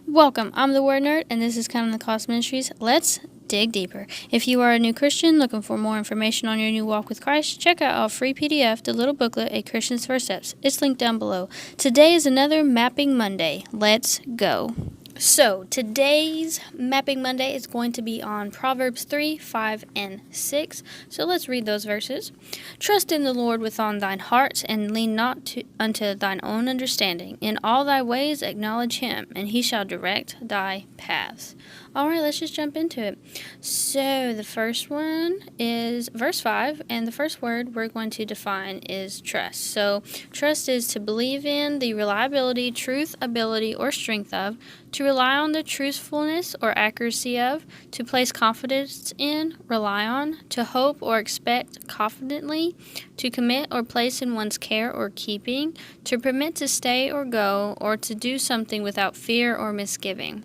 Welcome, I'm the WordNerd, and this is Counting the Cost Ministries. Let's dig deeper. If you are a new Christian looking for more information on your new walk with Christ, check out our free PDF, the Little Booklet, A Christian's First Steps. It's linked down below. Today is another Mapping Monday. Let's go. So, today's Mapping Monday is going to be on Proverbs 3, 5, and 6. So, let's read those verses. Trust in the Lord with all thine heart, and lean not unto thine own understanding. In all thy ways acknowledge him, and he shall direct thy paths. Alright, let's just jump into it. So, the first one is verse 5, and the first word we're going to define is trust. So, trust is to believe in the reliability, truth, ability, or strength of, to rely on the truthfulness or accuracy of, to place confidence in, rely on, to hope or expect confidently, to commit or place in one's care or keeping, to permit to stay or go, or to do something without fear or misgiving.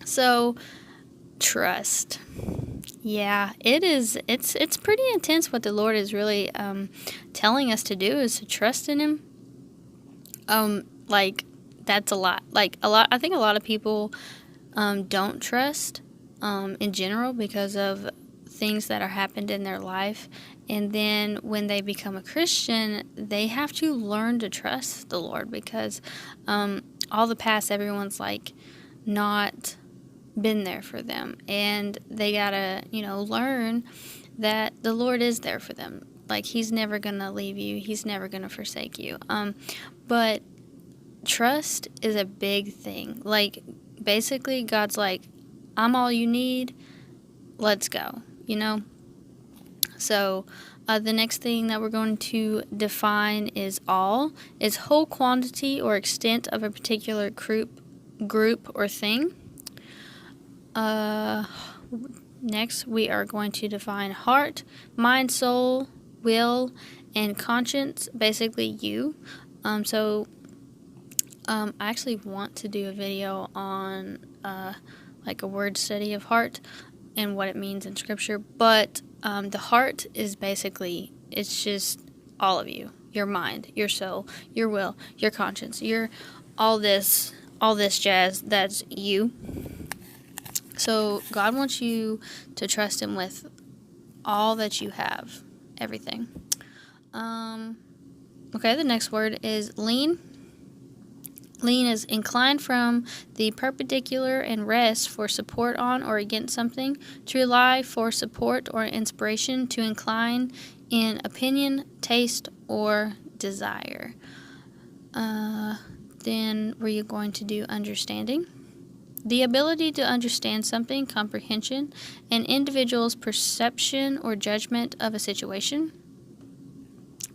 So, trust. Yeah, it is. It's pretty intense what the Lord is really telling us to do is to trust in him. That's a lot. I think a lot of people don't trust in general because of things that are happened in their life. And then when they become a Christian, they have to learn to trust the Lord because all the past, everyone's not been there for them. And they gotta, learn that the Lord is there for them. He's never gonna leave you. He's never gonna forsake you. But trust is a big thing. Basically, God's like, I'm all you need. Let's go, So, the next thing that we're going to define is all. Is whole quantity or extent of a particular group or thing. Next, we are going to define heart, mind, soul, will, and conscience, basically you. I actually want to do a video on a word study of heart and what it means in Scripture, but the heart is basically, it's just all of you, your mind, your soul, your will, your conscience, your all this jazz, that's you. So God wants you to trust him with all that you have, everything. Okay, the next word is lean. Lean is incline from the perpendicular and rest for support on or against something, to rely for support or inspiration, to incline in opinion, taste, or desire. Then we're going to do understanding. The ability to understand something, comprehension, an individual's perception or judgment of a situation.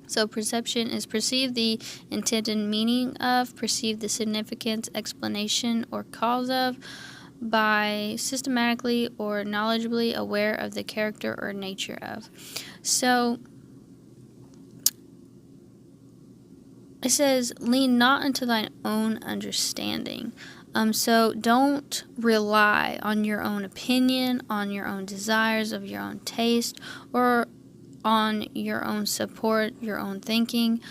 So perception is perceive the intended meaning of, perceive the significance, explanation, or cause of, by systematically or knowledgeably aware of the character or nature of. So it says, lean not unto thine own understanding. So don't rely on your own opinion, on your own desires of your own taste, or on your own support, your own thinking,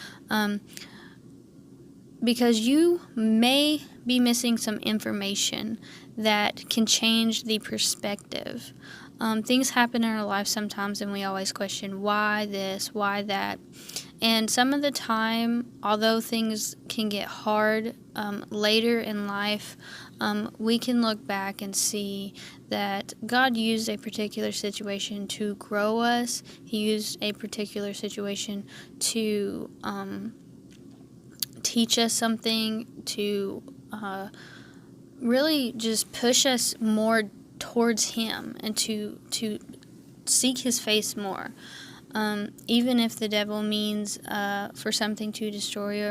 because you may be missing some information that can change the perspective. Things happen in our life sometimes, and we always question why this, why that. And some of the time, although things can get hard later in life, we can look back and see that God used a particular situation to grow us. He used a particular situation to teach us something, to really just push us more towards him and to seek his face more. Even if the devil means for something to destroy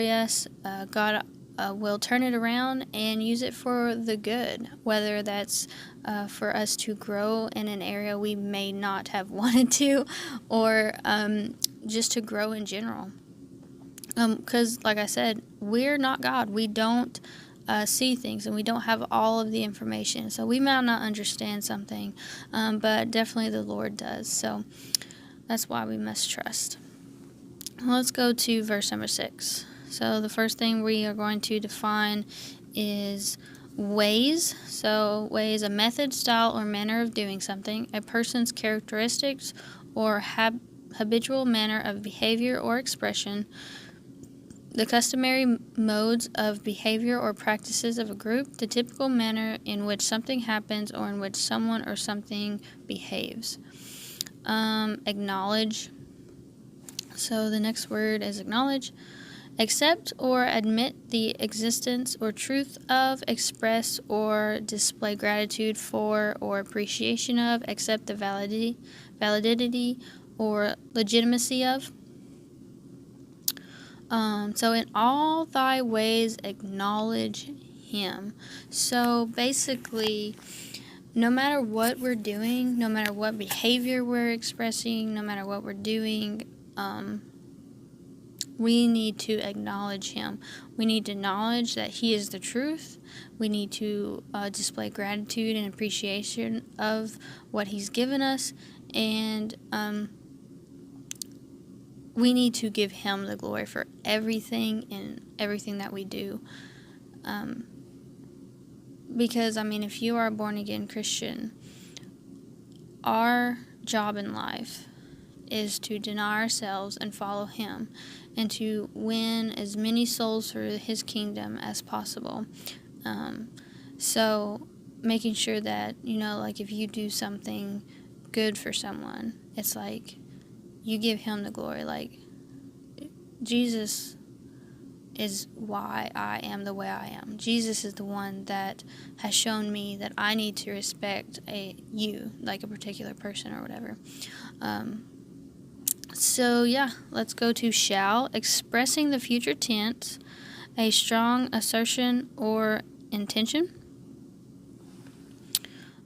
us, God will turn it around and use it for the good, whether that's for us to grow in an area we may not have wanted to, or just to grow in general. Because, like I said, we're not God. We don't see things, and we don't have all of the information. So we might not understand something, but definitely the Lord does. So that's why we must trust. Let's go to verse number 6. So the first thing we are going to define is ways. So ways, a method, style, or manner of doing something, a person's characteristics or habitual manner of behavior or expression, the customary modes of behavior or practices of a group, the typical manner in which something happens or in which someone or something behaves. Acknowledge. So the next word is acknowledge. Accept or admit the existence or truth of, express or display gratitude for or appreciation of, accept the validity or legitimacy of. So in all thy ways acknowledge him. So basically, no matter what we're doing, no matter what behavior we're expressing, no matter what we're doing, we need to acknowledge him. We need to acknowledge that he is the truth. We need to display gratitude and appreciation of what he's given us, and we need to give him the glory for everything and everything that we do. Because, if you are a born-again Christian, our job in life is to deny ourselves and follow him, and to win as many souls for his kingdom as possible. So making sure that, if you do something good for someone, it's like you give him the glory. Like, Jesus is why I am the way I am. Jesus is the one that has shown me that I need to respect you, like a particular person or whatever. So yeah, let's go to shall. Expressing the future tense, a strong assertion or intention.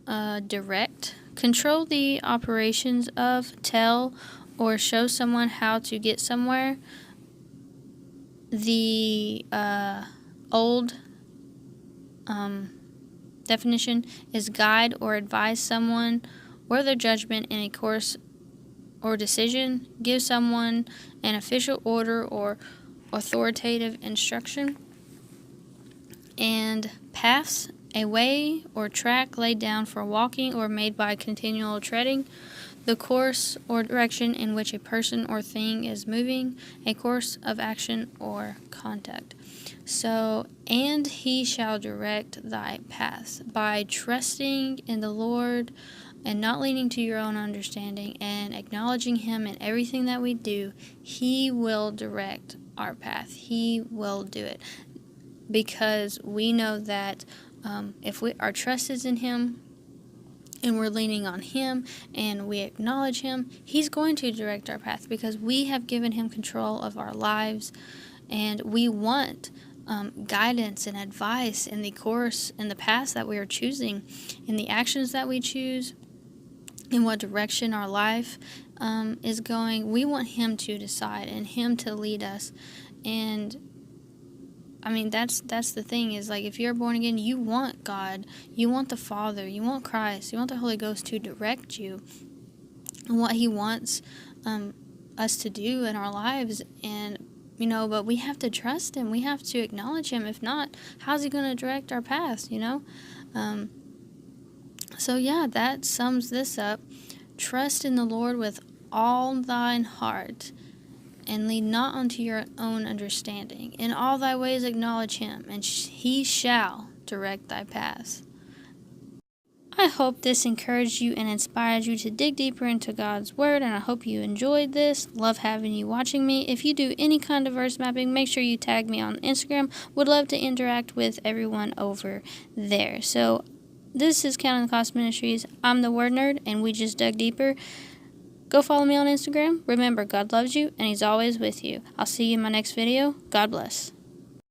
Direct. Control the operations of, tell, or show someone how to get somewhere. The old definition is guide or advise someone or their judgment in a course or decision, give someone an official order or authoritative instruction. And paths, a way or track laid down for walking or made by continual treading, the course or direction in which a person or thing is moving, a course of action or conduct. So, and he shall direct thy paths. By trusting in the Lord and not leaning to your own understanding and acknowledging him in everything that we do, he will direct our path. He will do it. Because we know that if our trust is in him, and we're leaning on him, and we acknowledge him, he's going to direct our path, because we have given him control of our lives, and we want guidance and advice in the course and the paths that we are choosing, in the actions that we choose, in what direction our life is going. We want him to decide and him to lead us. And that's the thing, is like, if you're born again, you want God, you want the Father, you want Christ, you want the Holy Ghost to direct you and what he wants us to do in our lives. And but we have to trust him, we have to acknowledge him. If not, how's he going to direct our paths? So yeah, that sums this up. Trust in the Lord with all thine heart, and lean not unto your own understanding. In all thy ways acknowledge him, and he shall direct thy paths. I hope this encouraged you and inspired you to dig deeper into God's Word, and I hope you enjoyed this. Love having you watching me. If you do any kind of verse mapping, make sure you tag me on Instagram. Would love to interact with everyone over there. So this is Counting the Cost Ministries. I'm the WordNerd, and we just dug deeper. Go follow me on Instagram. Remember, God loves you, and he's always with you. I'll see you in my next video. God bless.